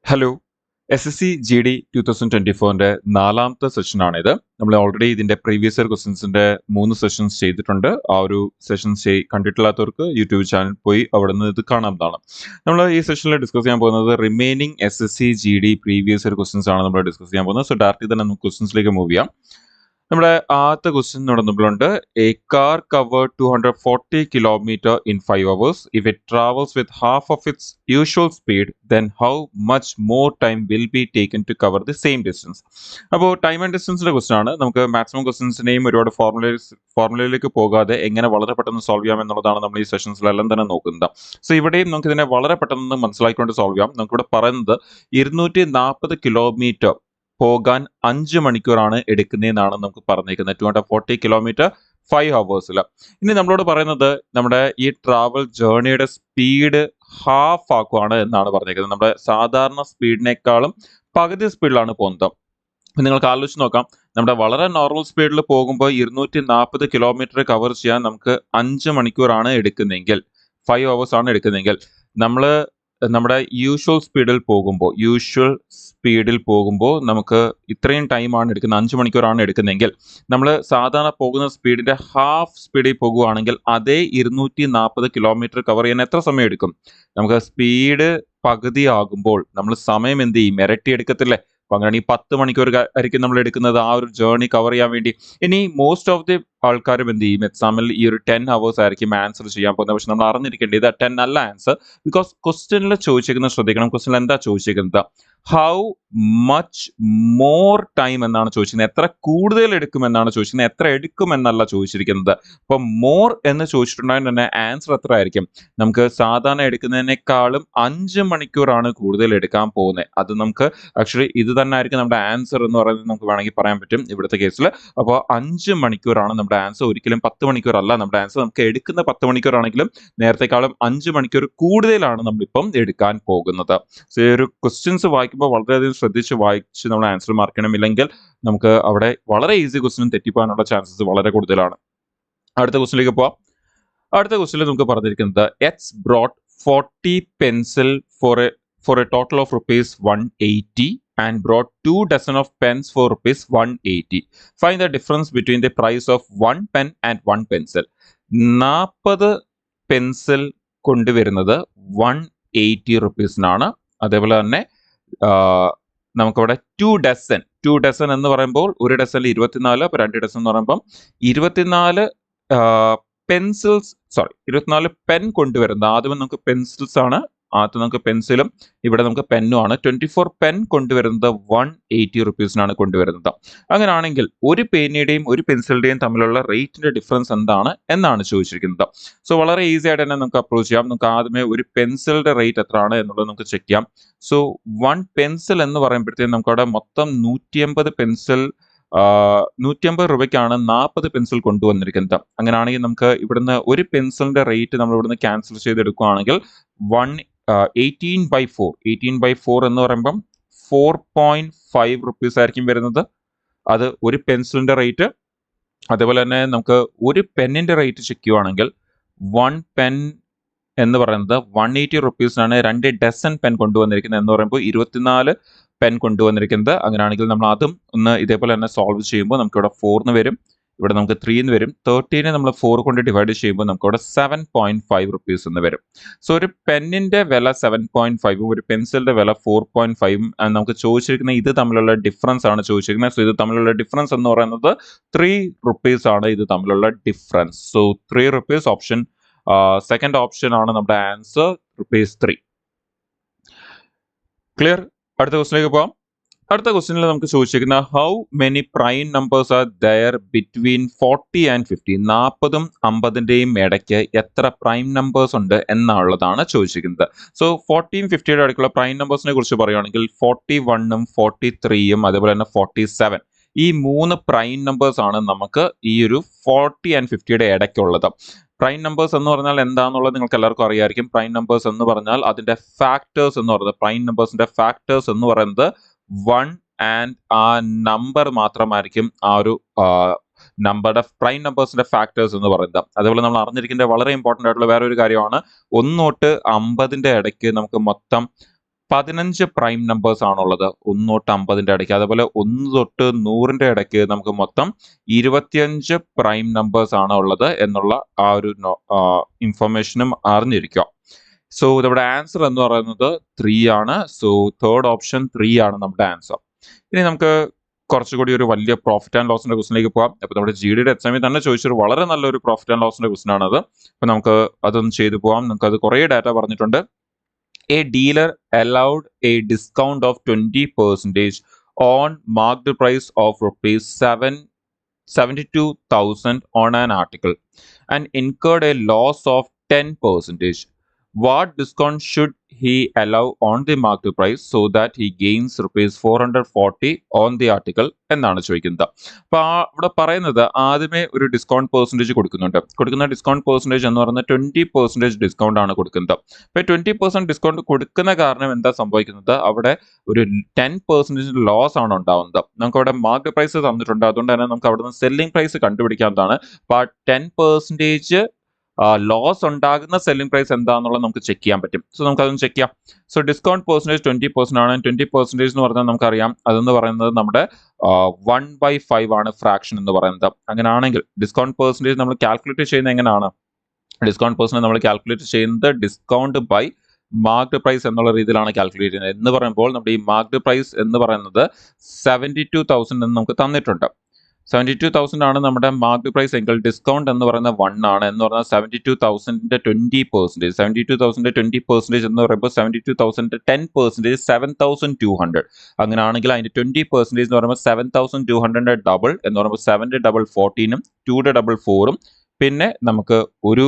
Hello SSC GD 2024 നാലാമത്തെ സെഷനാണിത്. നമ്മൾ already ഇതിന്റെ പ്രീവിയസ് ഇയർ ക്വസ്റ്റ്യൻസിന്റെ 3 സെഷൻസ് ചെയ്തിട്ടുണ്ട്. ആ ഒരു സെഷൻസ് കണ്ടിട്ടില്ലാത്തവർക്ക് യൂട്യൂബ് ചാനൽ പോയി അവിടെ നിന്ന് ഇത് കാണാവുന്നതാണ്. നമ്മൾ ഈ സെഷനിൽ ഡിസ്കസ് ചെയ്യാൻ പോകുന്നത് remaining SSC GD previous year questions ആണ് നമ്മൾ ഡിസ്കസ് ചെയ്യാൻ പോകുന്നത്. സോ ഡയറക്റ്റ്ലി തന്നെ നമുക്ക് ക്വസ്റ്റ്യൻസിലേക്ക് മൂവ് ചെയ്യാം. നമ്മുടെ ആദ്യത്തെ ക്വസ്റ്റ്യൻ നടന്നപ്പോഴുണ്ട് a car covered 240 kilometre in 5 hours. If it travels with half of its usual speed, then how much more time will be taken to cover the same distance? അപ്പോൾ time and ഡിസ്റ്റൻസിന്റെ question ആണ്. നമുക്ക് maximum ക്വസ്റ്റൻസിനെയും ഒരുപാട് ഫോർമുലയിലേക്ക് പോകാതെ എങ്ങനെ വളരെ പെട്ടെന്ന് solve ചെയ്യാം എന്നുള്ളതാണ് നമ്മൾ ഈ സെഷൻസിലെല്ലാം തന്നെ നോക്കുന്നത്. സോ ഇവിടെയും നമുക്ക് ഇതിനെ വളരെ പെട്ടെന്ന് മനസ്സിലാക്കിക്കൊണ്ട് സോൾവ് ചെയ്യാം. നമുക്കിവിടെ പറയുന്നത് 240 കിലോമീറ്റർ പോകാൻ 5 മണിക്കൂറാണ് എടുക്കുന്നതെന്നാണ് നമുക്ക് പറഞ്ഞേക്കുന്നത്. 240 കിലോമീറ്റർ 5 hours. ഇനി നമ്മളോട് പറയുന്നത് നമ്മുടെ ഈ ട്രാവൽ ജേർണിയുടെ സ്പീഡ് ഹാഫ് ആക്കുവാണ് എന്നാണ് പറഞ്ഞേക്കുന്നത്. നമ്മുടെ സാധാരണ സ്പീഡിനേക്കാളും പകുതി സ്പീഡിലാണ് പോകുന്നത്. നിങ്ങൾക്ക് ആലോചിച്ച് നോക്കാം, നമ്മുടെ വളരെ നോർമൽ സ്പീഡിൽ പോകുമ്പോൾ 240 കിലോമീറ്റർ കവർ ചെയ്യാൻ നമുക്ക് 5 മണിക്കൂറാണ് എടുക്കുന്നതെങ്കിൽ, 5 hours ആണ് എടുക്കുന്നതെങ്കിൽ, നമ്മൾ നമ്മുടെ യൂഷ്വൽ സ്പീഡിൽ പോകുമ്പോൾ നമുക്ക് ഇത്രയും ടൈമാണ് എടുക്കുന്നത്, 5 മണിക്കൂറാണ് എടുക്കുന്നതെങ്കിൽ, നമ്മൾ സാധാരണ പോകുന്ന സ്പീഡിന്റെ ഹാഫ് സ്പീഡിൽ പോകുകയാണെങ്കിൽ അതേ 240 കിലോമീറ്റർ കവർ ചെയ്യാൻ എത്ര സമയം എടുക്കും? നമുക്ക് സ്പീഡ് പകുതി ആകുമ്പോൾ നമ്മൾ സമയം എന്ത് ചെയ്യും? ഇരട്ടി എടുക്കത്തില്ലേ? അപ്പൊ അങ്ങനെ ഈ 10 മണിക്കൂർ ആയിരിക്കും നമ്മൾ എടുക്കുന്നത് ആ ഒരു ജേർണി കവർ ചെയ്യാൻ വേണ്ടി. ഇനി മോസ്റ്റ് ഓഫ് ദി ആൾക്കാരും എന്ത് ചെയ്യും? എക്സാമിൽ ഈ ഒരു 10 hours ആയിരിക്കും ആൻസർ ചെയ്യാൻ പോകുന്നത്. പക്ഷെ നമ്മൾ അറിഞ്ഞിരിക്കേണ്ടത് 10 അല്ല ആൻസർ. ബിക്കോസ് ക്വസ്റ്റ്യനിൽ ചോദിച്ചിരിക്കുന്നത് ശ്രദ്ധിക്കണം. ക്വസ്റ്റ്യനിൽ എന്താ ചോദിച്ചിരിക്കുന്നത്? ഹൗ മച്ച് മോർ ടൈം എന്നാണ് ചോദിച്ചിരിക്കുന്നത്. എത്ര കൂടുതൽ എടുക്കും എന്നാണ് ചോദിച്ചിരിക്കുന്നത്, എത്ര എടുക്കും എന്നല്ല ചോദിച്ചിരിക്കുന്നത്. അപ്പൊ മോർ എന്ന് ചോദിച്ചിട്ടുണ്ടെങ്കിൽ തന്നെ ആൻസർ എത്ര ആയിരിക്കും? നമുക്ക് സാധാരണ എടുക്കുന്നതിനേക്കാളും 5 മണിക്കൂറാണ് കൂടുതൽ എടുക്കാൻ പോകുന്നത്. അത് നമുക്ക് ആക്ച്വലി ഇത് തന്നെ ആയിരിക്കും നമ്മുടെ ആൻസർ എന്ന് പറയുന്നത് നമുക്ക് വേണമെങ്കിൽ പറയാൻ പറ്റും ഇവിടുത്തെ കേസിൽ. അപ്പോൾ 5 മണിക്കൂറാണ് നമ്മുടെ ആൻസർ, ഒരിക്കലും 10 മണിക്കൂർ അല്ല നമ്മുടെ ആൻസർ. നമുക്ക് എടുക്കുന്ന 10 മണിക്കൂറാണെങ്കിലും നേരത്തെക്കാളും 5 മണിക്കൂർ കൂടുതലാണ് നമ്മളിപ്പം എടുക്കാൻ പോകുന്നത്. സോ ഈ ഒരു ക്വസ്റ്റ്യൻസ് വായിക്കുമ്പോൾ വളരെയധികം ശ്രദ്ധിച്ച് വായിച്ച് നമ്മൾ ആൻസർ മാർക്ക് ചെയ്യണം. ഇല്ലെങ്കിൽ നമുക്ക് അവിടെ വളരെ ഈസി ക്വസ്റ്റ്യൻ തെറ്റിപ്പോകാനുള്ള ചാൻസസ് വളരെ കൂടുതലാണ്. അടുത്ത ക്വസ്റ്റ്യനിലേക്ക് പോവാം. അടുത്ത ക്വസ്റ്റ്യനിൽ നമുക്ക് പറഞ്ഞിരിക്കുന്നത് X brought 40 pencil for a total of rupees 180 and brought 2 dozen of pens for rupees 180. Find the difference between the price of 1 pen and 1 pencil. 40 pencil കൊണ്ടുവരുന്നത് 180 റുപ്പീസിനാണ്. അതേപോലെ തന്നെ നമുക്കവിടെ 2 ഡസൻ എന്ന് പറയുമ്പോൾ ഒരു ഡസനിൽ 24, അപ്പോൾ 2 ഡസൻ എന്ന് പറയുമ്പം 24 പെൻസിൽസ് 24 പെൻ കൊണ്ടുവരുന്നത്. ആദ്യം നമുക്ക് പെൻസിൽസ് ആണ്, ആദ്യം നമുക്ക് പെൻസിലും ഇവിടെ നമുക്ക് പെന്നും ആണ്. 24 പെൻ കൊണ്ടുവരുന്നത് 180 റുപ്പീസിനാണ് കൊണ്ടുവരുന്നത്. അങ്ങനെയാണെങ്കിൽ ഒരു പേനയുടെയും ഒരു പെൻസിലിന്റെയും തമ്മിലുള്ള റേറ്റിന്റെ ഡിഫറൻസ് എന്താണ് എന്നാണ് ചോദിച്ചിരിക്കുന്നത്. സോ വളരെ ഈസി ആയിട്ട് തന്നെ നമുക്ക് അപ്രോച്ച് ചെയ്യാം. നമുക്ക് ആദ്യമേ ഒരു പെൻസിലിന്റെ റേറ്റ് എത്രയാണ് എന്നുള്ളത് നമുക്ക് ചെക്ക് ചെയ്യാം. സോ 1 പെൻസിൽ എന്ന് പറയുമ്പോഴത്തേക്കും നമുക്ക് അവിടെ മൊത്തം 180 പെൻസിൽ 150 രൂപയ്ക്കാണ് 40 പെൻസിൽ കൊണ്ടുവന്നിരിക്കുന്നത്. അങ്ങനെയാണെങ്കിൽ നമുക്ക് ഇവിടുന്ന് ഒരു പെൻസിലിന്റെ റേറ്റ് നമ്മൾ ഇവിടുന്ന് ക്യാൻസൽ ചെയ്തെടുക്കുകയാണെങ്കിൽ 18/4 എന്ന് പറയുമ്പം 4.5 റുപ്പീസ് ആയിരിക്കും വരുന്നത്. അത് ഒരു പെൻസിലിന്റെ റേറ്റ്. അതേപോലെ തന്നെ നമുക്ക് ഒരു പെന്നിന്റെ റേറ്റ് ചെക്ക് ചെയ്യുവാണെങ്കിൽ 1 പെൻ എന്ന് പറയുന്നത് 180 റുപ്പീസിനാണ് 2 ഡസൻ പെൻ കൊണ്ടുവന്നിരിക്കുന്നത്. എന്ന് പറയുമ്പോൾ 24 പെൻ കൊണ്ടുവന്നിരിക്കുന്നത്. അങ്ങനെയാണെങ്കിൽ നമ്മൾ അതും ഒന്ന് ഇതേപോലെ തന്നെ സോൾവ് ചെയ്യുമ്പോൾ നമുക്ക് ഇവിടെ 4 വരും, ഇവിടെ നമുക്ക് 3 വരും. 13 നമ്മൾ 4 കൊണ്ട് ഡിവൈഡ് ചെയ്യുമ്പോൾ നമുക്ക് ഇവിടെ 7.5 റുപ്പീസ് എന്ന് വരും. സോ ഒരു പെന്നിന്റെ വില 7.5ഉം ഒരു പെൻസിലിന്റെ വില 4.5ഉം നമുക്ക് ചോദിച്ചിരിക്കുന്ന ഇത് തമ്മിലുള്ള ഡിഫറൻസ് ആണ് ചോദിച്ചിരിക്കുന്നത്. സോ ഇത് തമ്മിലുള്ള ഡിഫറൻസ് എന്ന് പറയുന്നത് 3 റുപ്പീസ് ആണ് ഇത് തമ്മിലുള്ള difference. So 3 rupees option second option ആണ് നമ്മുടെ ആൻസർ, ₹3. ക്ലിയർ? അടുത്ത ക്വസ്റ്റിലേക്ക് പോകാം. അടുത്ത ക്വസ്റ്റ്യനിൽ നമുക്ക് ചോദിച്ചിരിക്കുന്ന how many prime numbers are there between 40 and 50. 40ഉം 50ന്റെയും ഇടയ്ക്ക് എത്ര പ്രൈം നമ്പേഴ്സ് ഉണ്ട് എന്നുള്ളതാണ് ചോദിച്ചിരിക്കുന്നത്. സോ 40യും 50യുടെ ഇടയ്ക്കുള്ള പ്രൈം നമ്പേഴ്സിനെ കുറിച്ച് പറയുകയാണെങ്കിൽ 41ഉം 43യും അതേപോലെ തന്നെ 47, ഈ 3 പ്രൈം നമ്പേഴ്സ് ആണ് നമുക്ക് ഈ ഒരു 40 and 50യുടെ ഇടയ്ക്കുള്ളത്. പ്രൈം നമ്പേഴ്സ് എന്ന് പറഞ്ഞാൽ എന്താണെന്നുള്ളത് നിങ്ങൾക്ക് എല്ലാവർക്കും അറിയായിരിക്കും. പ്രൈം നമ്പേഴ്സ് എന്ന് പറഞ്ഞാൽ അതിന്റെ ഫാക്ടേഴ്സ് എന്ന് പറയുന്നത്, പ്രൈം നമ്പേഴ്സിന്റെ ഫാക്ടേഴ്സ് എന്ന് പറയുന്നത് 1 ആൻഡ് ആ നമ്പർ മാത്രമായിരിക്കും ആ ഒരു നമ്പറുടെ പ്രൈം നമ്പേഴ്സിന്റെ ഫാക്ടേഴ്സ് എന്ന് പറയുന്നത്. അതേപോലെ നമ്മൾ അറിഞ്ഞിരിക്കേണ്ട വളരെ ഇമ്പോർട്ടൻ്റ് ആയിട്ടുള്ള വേറെ ഒരു കാര്യമാണ് 1 തൊട്ട് 50ന്റെ ഇടയ്ക്ക് നമുക്ക് മൊത്തം 15 പ്രൈം നമ്പേഴ്സ് ആണുള്ളത് 1 തൊട്ട് 50ന്റെ ഇടയ്ക്ക്. അതുപോലെ 1 തൊട്ട് 100ന്റെ ഇടയ്ക്ക് നമുക്ക് മൊത്തം 25 പ്രൈം നമ്പേഴ്സ് ആണ് ഉള്ളത് എന്നുള്ള ആ ഒരു ഇൻഫർമേഷനും അറിഞ്ഞിരിക്കുക. സോ നമ്മുടെ ആൻസർ എന്ന് പറയുന്നത് 3 ആണ്. സോ തേർഡ് ഓപ്ഷൻ 3 ആണ് നമ്മുടെ ആൻസർ. ഇനി നമുക്ക് കുറച്ചുകൂടി ഒരു വലിയ പ്രോഫിറ്റ് ആൻഡ് ലോസിന്റെ ക്വസ്റ്റിലേക്ക് പോകാം. അപ്പൊ നമ്മുടെ GD എക്സാമിൽ തന്നെ ചോദിച്ചൊരു വളരെ നല്ലൊരു പ്രോഫിറ്റ് ആൻഡ് ലോസിന്റെ ക്വസ്റ്റൻ ആണത്. അപ്പൊ നമുക്ക് അതൊന്ന് ചെയ്തു പോകാം. നമുക്ക് അത് കുറേ ഡാറ്റ പറഞ്ഞിട്ടുണ്ട്. A dealer allowed a discount of 20% on marked price of rupees 72,000 on an article and incurred a loss of 10%. What discount should he allow on the marked price so that he gains rupees 440 on the article എന്നാണ് ചോദിക്കുന്നത്. അപ്പൊ ഇവിടെ പറയുന്നത് ആദ്യമേ ഒരു discount percentage കൊടുക്കുന്ന discount percentage എന്ന് പറയുന്നത് 20% ഡിസ്കൗണ്ട് ആണ് കൊടുക്കുന്നത്. അപ്പൊ 20% ഡിസ്കൗണ്ട് കൊടുക്കുന്ന കാരണം എന്താ സംഭവിക്കുന്നത്, അവിടെ ഒരു 10% ലോസ് ആണ് ഉണ്ടാവുന്നത്. നമുക്ക് അവിടെ മാർക്കറ്റ് പ്രൈസ് തന്നിട്ടുണ്ട്, അതുകൊണ്ട് തന്നെ നമുക്ക് അവിടെ നിന്ന് സെല്ലിംഗ് പ്രൈസ് കണ്ടുപിടിക്കാവുന്നതാണ്. അപ്പൊ 10% ലോസ് ഉണ്ടാകുന്ന സെല്ലിംഗ് പ്രൈസ് എന്താണെന്നുള്ളത് നമുക്ക് ചെക്ക് ചെയ്യാൻ പറ്റും. സോ നമുക്ക് അതൊന്ന് ചെക്ക് ചെയ്യാം. സോ ഡിസ്കൗണ്ട് പെർസെൻറ്റേജ് 20% ആണ്. 20% എന്ന് പറഞ്ഞാൽ നമുക്കറിയാം അതെന്ന് പറയുന്നത് നമ്മുടെ 1/5 ആണ് ഫ്രാക്ഷൻ എന്ന് പറയുന്നത്. അങ്ങനെയാണെങ്കിൽ ഡിസ്കൗണ്ട് പെർസെൻറ്റേജ് നമ്മൾ കാൽക്കുലേറ്റ് ചെയ്യുന്നത് എങ്ങനെയാണ്? ഡിസ്കൗണ്ട് പെർസെൻറ്റേജ് നമ്മൾ കാൽക്കുലേറ്റ് ചെയ്യുന്നത് ഡിസ്കൗണ്ട് ബൈ മാർക്ക്ഡ് പ്രൈസ് എന്നുള്ള രീതിയിലാണ് കാൽക്കുലേറ്റ് ചെയ്യുന്നത്. എന്ന് പറയുമ്പോൾ നമ്മുടെ ഈ മാർക്ക്ഡ് പ്രൈസ് എന്ന് പറയുന്നത് 72,000 എന്ന് നമുക്ക് തന്നിട്ടുണ്ട്. 72,000 ആണ് നമ്മുടെ മാർക്കറ്റ് പ്രൈസ് എങ്കിൽ ഡിസ്കൗണ്ട് എന്ന് പറയുന്നത് 1 ആണ്. എന്ന് പറഞ്ഞാൽ 72,000ന്റെ 20%, 72,000ന്റെ 20% എന്ന് പറയുമ്പോൾ 72,000ന്റെ 10% 7,200. അങ്ങനെയാണെങ്കിൽ അതിന്റെ 20% എന്ന് പറയുമ്പോൾ 7,200ന്റെ ഡബിൾ എന്ന് പറയുമ്പോൾ 7ന്റെ ഡബിൾ 14ഉം 2യുടെ ഡബിൾ 4ഉം പിന്നെ നമുക്ക് ഒരു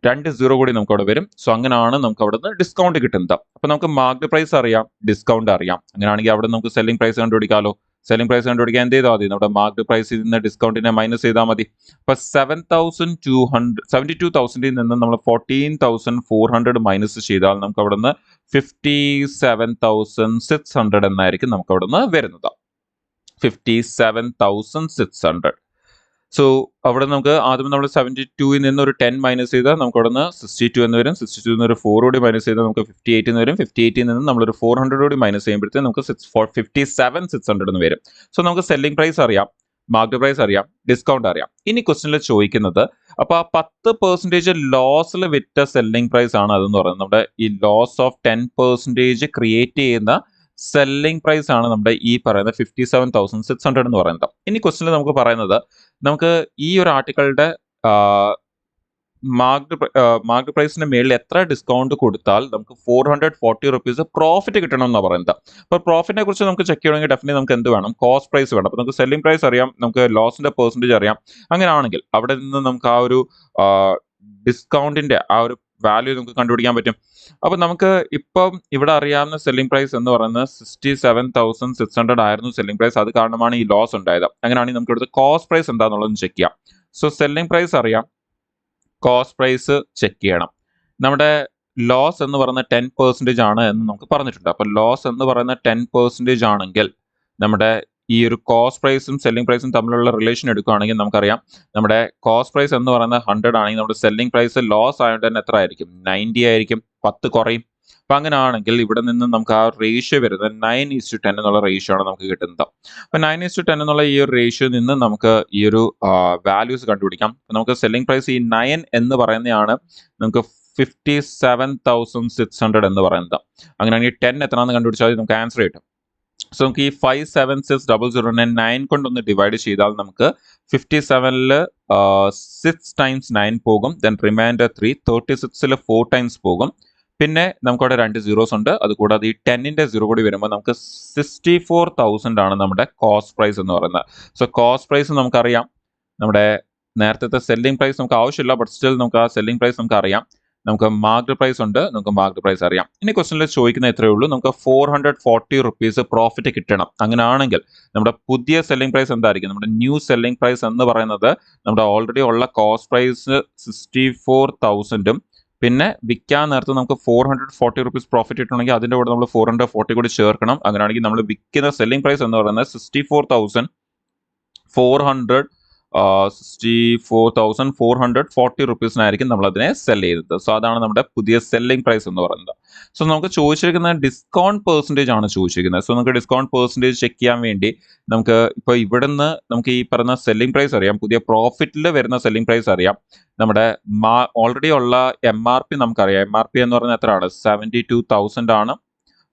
2 0 കൂടി നമുക്ക് അവിടെ വരും. സോ അങ്ങനെയാണ് നമുക്ക് അവിടെ നിന്ന് ഡിസ്കൗണ്ട് കിട്ടുന്നത്. അപ്പൊ നമുക്ക് മാർക്കറ്റ് പ്രൈസ് അറിയാം, ഡിസ്കൗണ്ട് അറിയാം. അങ്ങനെയാണെങ്കിൽ അവിടെ നമുക്ക് സെല്ലിംഗ് പ്രൈസ് കണ്ടുപിടിക്കാമല്ലോ. സെല്ലിംഗ് പ്രൈസ് കണ്ടുപിടിക്കാൻ എന്ത് ചെയ്താൽ മതി, നമ്മുടെ മാർക്കറ്റ് പ്രൈസിൽ നിന്ന് ഡിസ്കൗണ്ടിനെ മൈനസ് ചെയ്താൽ മതി. അപ്പൊ 72,000 നിന്ന് നമ്മൾ 14,400 മൈനസ് ചെയ്താൽ നമുക്ക് അവിടെ നിന്ന് 57,600 എന്നായിരിക്കും നമുക്ക് അവിടെ നിന്ന് വരുന്നത്. 57,600. സോ അവിടെ നമുക്ക് ആദ്യം നമ്മൾ 72ൽ നിന്ന് ഒരു 10 മൈനസ് ചെയ്താൽ നമുക്ക് അവിടെ നിന്ന് 62 എന്ന് വരും. 62 നിന്ന് ഒരു 4 കൂടി മൈനസ് ചെയ്താൽ നമുക്ക് 58 എന്ന് വരും. 58ൽ നിന്ന് നമ്മളൊരു 400 കൂടി മൈനസ് ചെയ്യുമ്പോഴത്തേക്ക് നമുക്ക് 57,600 എന്ന് വരും. സോ നമുക്ക് സെല്ലിംഗ് പ്രൈസ് അറിയാം, മാർക്കറ്റ് പ്രൈസ് അറിയാം, ഡിസ്കൗണ്ട് അറിയാം. ഇനി ക്വസ്റ്റനിൽ ചോദിക്കുന്നത് അപ്പൊ ആ 10% ലോസിൽ വിറ്റ സെല്ലിംഗ് പ്രൈസ് ആണ് അതെന്ന് പറയുന്നത്. നമ്മുടെ ഈ ലോസ് ഓഫ് 10% ക്രിയേറ്റ് ചെയ്യുന്ന സെല്ലിംഗ് പ്രൈസ് ആണ് നമ്മുടെ ഈ പറയുന്ന 57,600 എന്ന് പറയുന്നത്. ഇനി ക്വസ്റ്റനിൽ നമുക്ക് പറയുന്നത് നമുക്ക് ഈ ഒരു ആർട്ടിക്കിളുടെ മാർക്കറ്റ് പ്രൈസിന്റെ മേളിൽ എത്ര ഡിസ്കൗണ്ട് കൊടുത്താൽ നമുക്ക് 440 റുപ്പീസ് പ്രോഫിറ്റ് കിട്ടണം എന്നാണ് പറയുന്നത്. അപ്പോൾ പ്രോഫിറ്റിനെ കുറിച്ച് നമുക്ക് ചെക്ക് ചെയ്യണമെങ്കിൽ ഡെഫിനറ്റ്ലി നമുക്ക് എന്ത് വേണം, കോസ്റ്റ് പ്രൈസ് വേണം. അപ്പോൾ നമുക്ക് സെല്ലിംഗ് പ്രൈസ് അറിയാം, നമുക്ക് ലോസിന്റെ പെർസെൻറ്റേജ് അറിയാം. അങ്ങനെയാണെങ്കിൽ അവിടെ നിന്ന് നമുക്ക് ആ ഒരു ഡിസ്കൗണ്ടിന്റെ ആ ഒരു വാല്യൂ നമുക്ക് കണ്ടുപിടിക്കാൻ പറ്റും. അപ്പൊ നമുക്ക് ഇപ്പം ഇവിടെ അറിയാവുന്ന സെല്ലിംഗ് പ്രൈസ് എന്ന് പറയുന്നത് 67,600 ആയിരുന്നു സെല്ലിംഗ് പ്രൈസ്. അത് കാരണമാണ് ഈ ലോസ് ഉണ്ടായത്. അങ്ങനെയാണെങ്കിൽ നമുക്ക് ഇവിടുത്തെ കോസ്റ്റ് പ്രൈസ് എന്താണെന്നുള്ളത് ചെക്ക് ചെയ്യാം. സോ സെല്ലിംഗ് പ്രൈസ് അറിയാം, കോസ്റ്റ് പ്രൈസ് ചെക്ക് ചെയ്യണം. നമ്മുടെ ലോസ് എന്ന് പറയുന്ന 10% ആണ് എന്ന് നമുക്ക് പറഞ്ഞിട്ടുണ്ട്. അപ്പൊ ലോസ് എന്ന് പറയുന്ന 10% ആണെങ്കിൽ നമ്മുടെ ഈ ഒരു കോസ്റ്റ് പ്രൈസും സെല്ലിംഗ് പ്രൈസും തമ്മിലുള്ള റിലേഷൻ എടുക്കുകയാണെങ്കിൽ നമുക്കറിയാം നമ്മുടെ കോസ്റ്റ് പ്രൈസ് എന്ന് പറയുന്നത് 100 ആണെങ്കിൽ നമ്മുടെ സെല്ലിംഗ് പ്രൈസ് ലോസ് ആയതുകൊണ്ട് തന്നെ എത്ര ആയിരിക്കും, 90 ആയിരിക്കും, 10 കുറയും. അപ്പൊ അങ്ങനെയാണെങ്കിൽ ഇവിടെ നിന്ന് നമുക്ക് ആ റേഷ്യോ വരുന്നത് 9:10 എന്നുള്ള റേഷ്യോ ആണ് നമുക്ക് കിട്ടുന്നത്. അപ്പൊ 9:10 എന്നുള്ള ഈ ഒരു റേഷ്യോ നിന്ന് നമുക്ക് ഈ ഒരു വാല്യൂസ് കണ്ടുപിടിക്കാം. നമുക്ക് സെല്ലിംഗ് പ്രൈസ് ഈ 9 എന്ന് പറയുന്നതാണ് നമുക്ക് 57,600 എന്ന് പറയുന്നത്. അങ്ങനെയാണെങ്കിൽ 10 എത്രയാണെന്ന് കണ്ടുപിടിച്ചാൽ നമുക്ക് ആൻസർ കിട്ടും. സോ നമുക്ക് ഈ 57,600നെ 9 കൊണ്ടൊന്ന് ഡിവൈഡ് ചെയ്താൽ നമുക്ക് 57ൽ 6 times 9 പോകും. ദെൻ റിമൈൻഡർ 3, 36ൽ 4 times പോകും. പിന്നെ നമുക്കവിടെ 2 zeros ഉണ്ട്. അതുകൂടാതെ ഈ 10ന്റെ 0 കൂടി വരുമ്പോൾ നമുക്ക് 64,000 ആണ് നമ്മുടെ കോസ്റ്റ് പ്രൈസ് എന്ന് പറയുന്നത്. സോ കോസ്റ്റ് പ്രൈസ് നമുക്കറിയാം, നമ്മുടെ നേരത്തെ സെല്ലിംഗ് പ്രൈസ് നമുക്ക് ആവശ്യമില്ല, ബട്ട് സ്റ്റിൽ നമുക്ക് ആ സെല്ലിംഗ് പ്രൈസ് നമുക്ക് അറിയാം. നമുക്ക് മാർക്കറ്റ് പ്രൈസ് ഉണ്ട്, നമുക്ക് മാർക്കറ്റ് പ്രൈസ് അറിയാം. ഇനി ക്വസ്റ്റനിൽ ചോദിക്കുന്ന എത്രയേ ഉള്ളൂ, നമുക്ക് 440 റുപ്പീസ് പ്രോഫിറ്റ് കിട്ടണം. അങ്ങനെയാണെങ്കിൽ നമ്മുടെ പുതിയ സെല്ലിംഗ് പ്രൈസ് എന്തായിരിക്കും, നമ്മുടെ ന്യൂ സെല്ലിംഗ് പ്രൈസ് എന്ന് പറയുന്നത് നമ്മുടെ ഓൾറെഡി ഉള്ള കോസ്റ്റ് പ്രൈസ് 64,000ഉം പിന്നെ വിൽക്കാൻ നേരത്തെ നമുക്ക് 440 റുപ്പീസ് പ്രോഫിറ്റ് കിട്ടണമെങ്കിൽ അതിൻ്റെ കൂടെ നമ്മൾ 440 കൂടി ചേർക്കണം. അങ്ങനെയാണെങ്കിൽ നമ്മൾ വിൽക്കുന്ന സെല്ലിംഗ് പ്രൈസ് എന്ന് പറയുന്നത് 64,400 ₹64,440 നമ്മളതിനെ സെൽ ചെയ്തത്. സോ അതാണ് നമ്മുടെ പുതിയ സെല്ലിംഗ് പ്രൈസ് എന്ന് പറയുന്നത്. സോ നമുക്ക് ചോദിച്ചിരിക്കുന്നത് ഡിസ്കൗണ്ട് പെർസെൻറ്റേജ് ആണ് ചോദിച്ചിരിക്കുന്നത്. സോ നമുക്ക് ഡിസ്കൗണ്ട് പെർസെൻറ്റേജ് ചെക്ക് ചെയ്യാൻ വേണ്ടി നമുക്ക് ഇപ്പോൾ ഇവിടുന്ന് നമുക്ക് ഈ പറഞ്ഞ സെല്ലിംഗ് പ്രൈസ് അറിയാം, പുതിയ പ്രോഫിറ്റിൽ വരുന്ന സെല്ലിംഗ് പ്രൈസ് അറിയാം, നമ്മുടെ ഓൾറെഡി ഉള്ള MRP നമുക്കറിയാം. MRP എന്ന് പറഞ്ഞാൽ എത്രയാണ്? 72,000 ആണ്.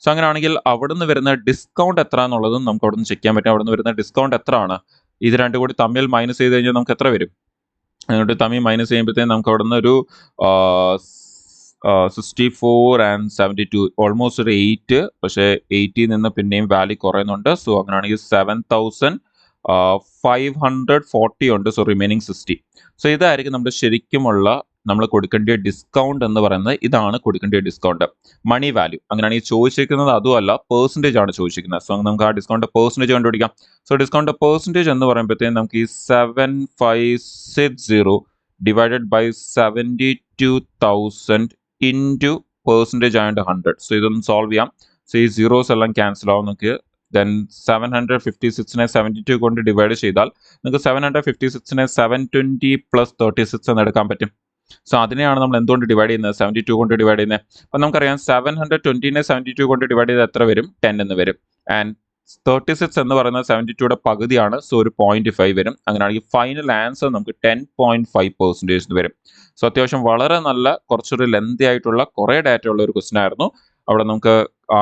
സോ അങ്ങനെയാണെങ്കിൽ അവിടുന്ന് വരുന്ന ഡിസ്കൗണ്ട് എത്ര എന്നുള്ളതും നമുക്ക് അവിടുന്ന് ചെക്ക് ചെയ്യാൻ പറ്റും. അവിടുന്ന് വരുന്ന ഡിസ്കൗണ്ട് എത്ര ആണ്? ഇത് രണ്ടും കൂടി തമ്മിൽ മൈനസ് ചെയ്ത് കഴിഞ്ഞാൽ നമുക്ക് എത്ര വരും? എന്നിട്ട് തമ്മിൽ മൈനസ് ചെയ്യുമ്പോഴത്തേക്കും നമുക്ക് അവിടുന്ന് ഒരു 64 and 72 ഓൾമോസ്റ്റ് ഒരു 8, പക്ഷേ 80 നിന്ന് പിന്നെയും വാല്യൂ കുറയുന്നുണ്ട്. സോ അങ്ങനെയാണെങ്കിൽ 7,540 ഉണ്ട്. So remaining 60. സോ ഇതായിരിക്കും നമ്മുടെ ശരിക്കുമുള്ള നമ്മൾ കൊടുക്കേണ്ട ഡിസ്കൗണ്ട് എന്ന് പറയുന്നത്. ഇതാണ് കൊടുക്കേണ്ട ഡിസ്കൗണ്ട്, മണി വാല്യൂ. അങ്ങനെയാണെങ്കിൽ ചോദിച്ചിരിക്കുന്നത് അതുമല്ല, പെർസെൻറ്റേജ് ആണ് ചോദിച്ചിരിക്കുന്നത്. സോ നമുക്ക് ആ ഡിസ്കൗണ്ട് പെർസെൻറ്റേജ് കണ്ടുപിടിക്കാം. സോ ഡിസ്കൗണ്ട് പെർസെൻറ്റേജ് എന്ന് പറയുമ്പോഴത്തേക്കും നമുക്ക് ഈ 7560 ഡിവൈഡഡ് ബൈ 72,000 ഇൻറ്റു പെർസെൻറ്റേജ് ആയതുകൊണ്ട് 100. സോ ഇതൊന്ന് സോൾവ് ചെയ്യാം. സോ ഈ സീറോസ് എല്ലാം ക്യാൻസൽ ആവും. നമുക്ക് ദെൻ 756നെ 72 കൊണ്ട് ഡിവൈഡ് ചെയ്താൽ നിങ്ങൾക്ക് 756നെ 720 + 36 എന്ന് എടുക്കാൻ പറ്റും. സോ അതിനെയാണ് നമ്മൾ എന്തുകൊണ്ട് ഡിവൈഡ് ചെയ്യുന്നത്? 72 കൊണ്ട് ഡിവൈഡ് ചെയ്യുന്നത്. അപ്പം നമുക്കറിയാം 720നെ 72 കൊണ്ട് ഡിവൈഡ് ചെയ്താൽ എത്ര വരും? 10 എന്ന് വരും. ആൻഡ് 36 എന്ന് പറയുന്നത് 72യുടെ പകുതിയാണ്. സോ ഒരു 0.5 വരും. അങ്ങനെയാണെങ്കിൽ ഫൈനൽ ആൻസർ നമുക്ക് 10.5% വരും. സോ അത്യാവശ്യം വളരെ നല്ല, കുറച്ചൊരു ലെന്തി ആയിട്ടുള്ള കുറേ ഡാറ്റ ഉള്ള ഒരു ക്വസ്റ്റൻ ആയിരുന്നു. അവിടെ നമുക്ക്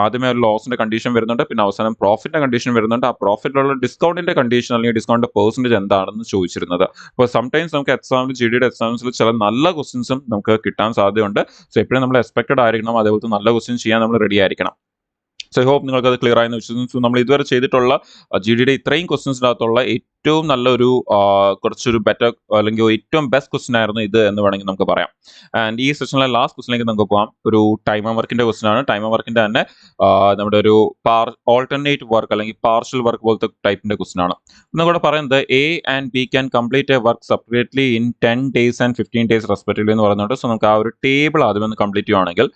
ആദ്യമേ ഒരു ലോസിന്റെ കണ്ടീഷൻ വരുന്നുണ്ട്, പിന്നെ അവസാനം പ്രോഫിറ്റിന്റെ കണ്ടീഷൻ വരുന്നുണ്ട്. ആ പ്രോഫിറ്റിലുള്ള ഡിസ്കൗണ്ടിന്റെ കണ്ടീഷൻ അല്ലെങ്കിൽ ഡിസ്കൗണ്ട് പെർസെൻറ്റേജ് എന്താണെന്ന് ചോദിച്ചിരുന്നത്. അപ്പോൾ സംടൈംസ് നമുക്ക് എക്സാമിൽ GDയുടെ എക്സാംസിൽ ചില നല്ല ക്വസ്റ്റ്യൻസും നമുക്ക് കിട്ടാൻ സാധ്യതയുണ്ട്. സോ എപ്പോഴും നമ്മൾ എക്സ്പെക്റ്റഡ് ആയിരിക്കണം, അതേപോലത്തെ നല്ല ക്വസ്റ്റ്യൻ ചെയ്യാൻ നമ്മൾ റെഡി ആയിരിക്കണം. സോ ഐ ഹോപ്പ് നിങ്ങൾക്ക് അത് ക്ലിയർ ആയെന്ന് വിശ്വസിക്കുന്നു. നമ്മൾ ഇതുവരെ ചെയ്തിട്ടുള്ള GDയുടെ ഇത്രയും ക്വസ്റ്റ്യൻസിനകത്തുള്ള ഏറ്റവും നല്ലൊരു കുറച്ചൊരു ബെറ്റർ അല്ലെങ്കിൽ ഏറ്റവും ബെസ്റ്റ് ക്വസ്റ്റ്യൻ ആയിരുന്നു ഇത് എന്ന് വേണമെങ്കിൽ നമുക്ക് പറയാം. ആൻഡ് ഈ സെഷനിലെ ലാസ്റ്റ് ക്വസ്റ്റിലേക്ക് നമുക്ക് പോകാം. ഒരു ടൈം വർക്കിന്റെ ക്വസ്റ്റ്യൻ ആണ്. ടൈം വർക്കിന്റെ തന്നെ നമ്മുടെ ഒരു ഓൾട്ടർനേറ്റ് വർക്ക് അല്ലെങ്കിൽ പാർഷ്യൽ വർക്ക് പോലത്തെ ടൈപ്പിന്റെ ക്വസ്റ്റ്യൻ ആണ്. ഒന്നുകൂടെ പറയുന്നത് A and B can complete a work separately in 10 days and 15 days respectively എന്ന് പറയുന്നുണ്ട്. സോ നമുക്ക് ആ ഒരു ടേബിൾ ആദ്യം ഒന്ന് കംപ്ലീറ്റ് ചെയ്യുവാണെങ്കിൽ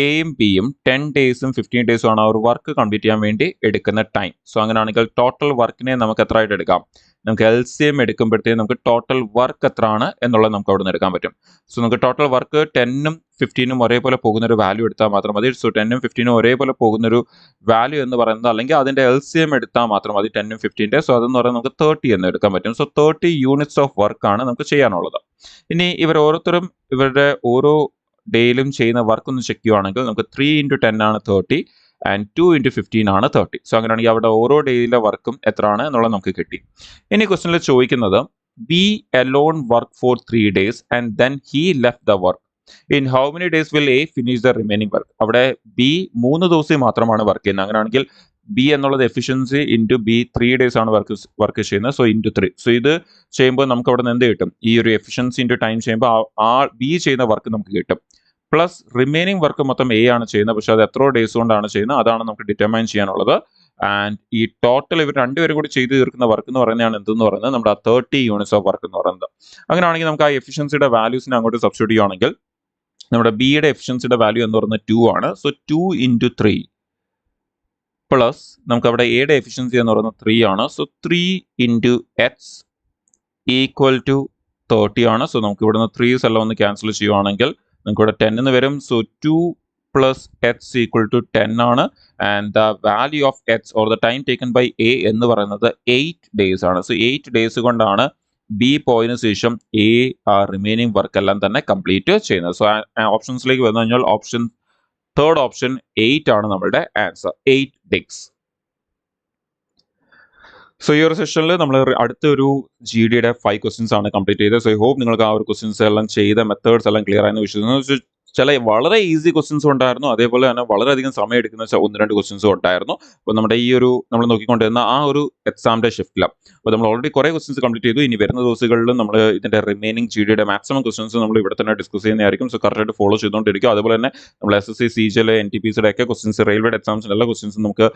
Aയും Bയും 10 ഡേയ്സും 15 ഡേയ്സും ആണ് ആ ഒരു വർക്ക് കംപ്ലീറ്റ് ചെയ്യാൻ വേണ്ടി എടുക്കുന്ന ടൈം. സോ അങ്ങനെയാണെങ്കിൽ ടോട്ടൽ വർക്കിനെ നമുക്ക് എത്ര ആയിട്ട് എടുക്കാം? നമുക്ക് LCM എടുക്കുമ്പോഴത്തേക്കും നമുക്ക് ടോട്ടൽ വർക്ക് എത്ര ആണ് എന്നുള്ളത് നമുക്ക് അവിടെ നിന്ന് എടുക്കാൻ പറ്റും. സോ നമുക്ക് ടോട്ടൽ വർക്ക് 10ഉം 15ഉം ഒരേപോലെ പോകുന്നൊരു വാല്യൂ എടുത്താൽ മാത്രം മതി. സോ 10ഉം 15ഉം ഒരേപോലെ പോകുന്നൊരു വാല്യൂ എന്ന് പറയുന്നത്, അല്ലെങ്കിൽ അതിൻ്റെ LCM എടുത്താൽ മാത്രം മതി 10ഉം 15ൻ്റെ. സോ അതെന്ന് പറയുന്നത് നമുക്ക് 30 എന്ന് എടുക്കാൻ പറ്റും. സോ 30 യൂണിറ്റ്സ് ഓഫ് വർക്കാണ് നമുക്ക് ചെയ്യാനുള്ളത്. ഇനി ഇവർ ഓരോരുത്തരും ഇവരുടെ ഓരോ ഡേയിലും ചെയ്യുന്ന വർക്ക് ഒന്ന് ചെക്ക് ചെയ്യുവാണെങ്കിൽ നമുക്ക് 3 × 10 ആണ് 30 ആൻഡ് 2 × 15 ആണ് 30. സോ അങ്ങനെയാണെങ്കിൽ അവിടെ ഓരോ ഡേയിലെ വർക്കും എത്രയാണ് എന്നുള്ളത് നമുക്ക് കിട്ടി. ഇനി ക്വസ്റ്റനിൽ ചോദിക്കുന്നത് B alone work for 3 days and then he left the work. In how many days will A finish the remaining work? അവിടെ B 3 ദിവസം മാത്രമാണ് വർക്ക് ചെയ്യുന്നത്. അങ്ങനെയാണെങ്കിൽ B എന്നുള്ളത് എഫിഷ്യൻസി ഇൻറ്റു B 3 ഡേയ്സ് ആണ് വർക്ക് ചെയ്യുന്നത്. So into 3. സോ ഇത് ചെയ്യുമ്പോൾ നമുക്ക് അവിടെ നിന്ന് എന്ത് കിട്ടും? ഈ ഒരു എഫിഷ്യൻസി ഇൻറ്റു ടൈം ചെയ്യുമ്പോൾ ആ B ചെയ്യുന്ന വർക്ക് നമുക്ക് കിട്ടും. പ്ലസ് റിമൈനിങ് വർക്ക് മൊത്തം A ആണ് ചെയ്യുന്നത്, പക്ഷെ അത് എത്ര ഡേയ്സ് കൊണ്ടാണ് ചെയ്യുന്നത് അതാണ് നമുക്ക് ഡിറ്റർമൈൻ ചെയ്യാനുള്ളത്. ആൻഡ് ഈ ടോട്ടൽ ഇവർ രണ്ടുപേരും കൂടി ചെയ്ത് തീർക്കുന്ന വർക്ക് എന്ന് പറയുന്നതാണ് എന്തെന്ന് പറയുന്നത് നമ്മുടെ ആ 30 യൂണിറ്റ്സ് ഓഫ് വർക്ക് എന്ന് പറയുന്നത്. അങ്ങനെയാണെങ്കിൽ നമുക്ക് ആ എഫിഷ്യൻസിയുടെ വാല്യൂസിനെ അങ്ങോട്ട് സബ്സ്റ്റിറ്റ്യൂട്ട് ചെയ്യുകയാണെങ്കിൽ നമ്മുടെ ബിയുടെ എഫിഷ്യൻസിയുടെ വാല്യൂ എന്ന് പറയുന്നത് 2 ആണ്. സോ 2 × 3 പ്ലസ് നമുക്ക് അവിടെ എയുടെ എഫിഷ്യൻസി എന്ന് പറയുന്നത് 3 ആണ്. സോ 3 × H ഈക്വൽ ടു 30 ആണ്. സോ നമുക്ക് ഇവിടുന്ന് 3s എല്ലാം ഒന്ന് ക്യാൻസൽ ചെയ്യുവാണെങ്കിൽ നമുക്ക് ഇവിടെ 10 എന്ന് വരും. സോ 2 + H ഈക്വൽ ടു 10 ആണ്. And the value of H or the time taken by A എന്ന് പറയുന്നത് 8 ഡേയ്സ് ആണ്. സോ 8 ഡേയ്സ് കൊണ്ടാണ് B പോയതിനു ശേഷം A റിമൈനിങ് വർക്ക് എല്ലാം തന്നെ കംപ്ലീറ്റ് ചെയ്യുന്നത്. സോ ഓപ്ഷൻസിലേക്ക് വന്നു കഴിഞ്ഞാൽ തേർഡ് ഓപ്ഷൻ 8 ആണ് നമ്മുടെ ആൻസർ, 8 ഡേയ്സ്. സോ ഈ ഒരു സെഷനിൽ നമ്മൾ അടുത്തൊരു GDയുടെ 5 ക്വസ്റ്റ്യൻസ് ആണ് കംപ്ലീറ്റ് ചെയ്തത്. സോ ഐ ഹോപ്പ് നിങ്ങൾക്ക് ആ ഒരു ക്വസ്റ്റ്യൻസ് എല്ലാം ചെയ്ത മെത്തേഡ്സ് എല്ലാം ക്ലിയർ ആയെന്ന് വിശ്വസിക്കുന്നു. ചില വളരെ ഈസി ക്വസ്റ്റ്യൻസും ഉണ്ടായിരുന്നു, അതേപോലെ തന്നെ വളരെയധികം സമയം എടുക്കുന്ന 1-2 ക്വസ്റ്റ്യൻസും ഉണ്ടായിരുന്നു. അപ്പോൾ നമ്മുടെ ഈ ഒരു നമ്മൾ നോക്കിക്കൊണ്ടിരുന്ന ആ ഒരു എക്സാമിൻ്റെ ഷിഫ്റ്റിലാണ്. അപ്പോൾ നമ്മൾ ഓൾറെഡി കുറേ ക്വസ്റ്റ്യൻസ് കംപ്ലീറ്റ് ചെയ്തു. ഇനി വരുന്ന ദിവസങ്ങളിലും നമ്മൾ ഇതിൻ്റെ റിമൈനിങ് GDയുടെ മാക്സിമം ക്വസ്റ്റ്യൻസ് നമ്മൾ ഇവിടെ തന്നെ ഡിസ്കസ് ചെയ്യുന്നതായിരിക്കും. സോ കറക്റ്റായിട്ട് ഫോളോ ചെയ്തുകൊണ്ടിരിക്കും. അതുപോലെ തന്നെ നമ്മൾ SSC, CGL, NTPCയുടെ ഒക്കെ ക്വസ്റ്റ്യൻസ്, റെയിൽവേയുടെ എക്സാംസിൻ്റെ എല്ലാ ക്വസ്റ്റ്യൻസും നമുക്ക്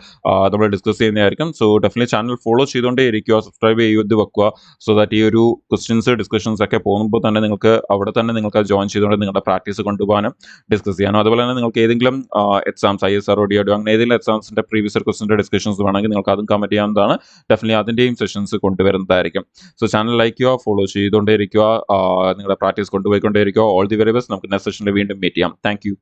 നമ്മൾ ഡിസ്കസ് ചെയ്യുന്നതായിരിക്കും. സോ ഡെഫിനറ്റ്ലി ചാനൽ ഫോളോ ചെയ്തുകൊണ്ടേ ഇരിക്കുക, സബ്സ്ക്രൈബ് ചെയ്ത് വെക്കുക. സോ ദാറ്റ് ഈ ഒരു ക്വസ്റ്റ്യൻസ് ഡിസ്കഷൻസ് ഒക്കെ പോകുമ്പോൾ തന്നെ നിങ്ങൾക്ക് അവിടെ തന്നെ നിങ്ങൾക്ക് ജോയിൻ ചെയ്തുകൊണ്ട് നിങ്ങളുടെ പ്രാക്ടീസ് കൊണ്ടുപോകാനും ചെയ്യാനും ഡിസ്കസ് ചെയ്യാനും. അതുപോലെ തന്നെ നിങ്ങൾക്ക് ഏതെങ്കിലും എക്സാംസ് ISR DRDO അങ്ങനെ ഏതെങ്കിലും എക്സാംസിന്റെ പ്രീവിയസ് ക്വസ്റ്റിന്റെ ഡിസ്കഷൻസ് വേണമെങ്കിൽ നിങ്ങൾക്ക് അതും കമന്റ് ചെയ്യാവുന്നതാണ്. ഡെഫിനറ്റ്ലി അതിന്റെയും സെഷൻസ് കൊണ്ടുവരുന്നതായിരിക്കും. സോ ചാനൽ ലൈക്ക് ചെയ്യുക, ഫോളോ ചെയ്തുകൊണ്ടേയിരിക്കുക, നിങ്ങളുടെ പ്രാക്ടീസ് കൊണ്ടുപോയിക്കൊണ്ടേയിരിക്കുക. All the very best. നമുക്ക് നെക്സ്റ്റ് സെഷനിൽ വീണ്ടും മീറ്റ് ചെയ്യാം. Thank U.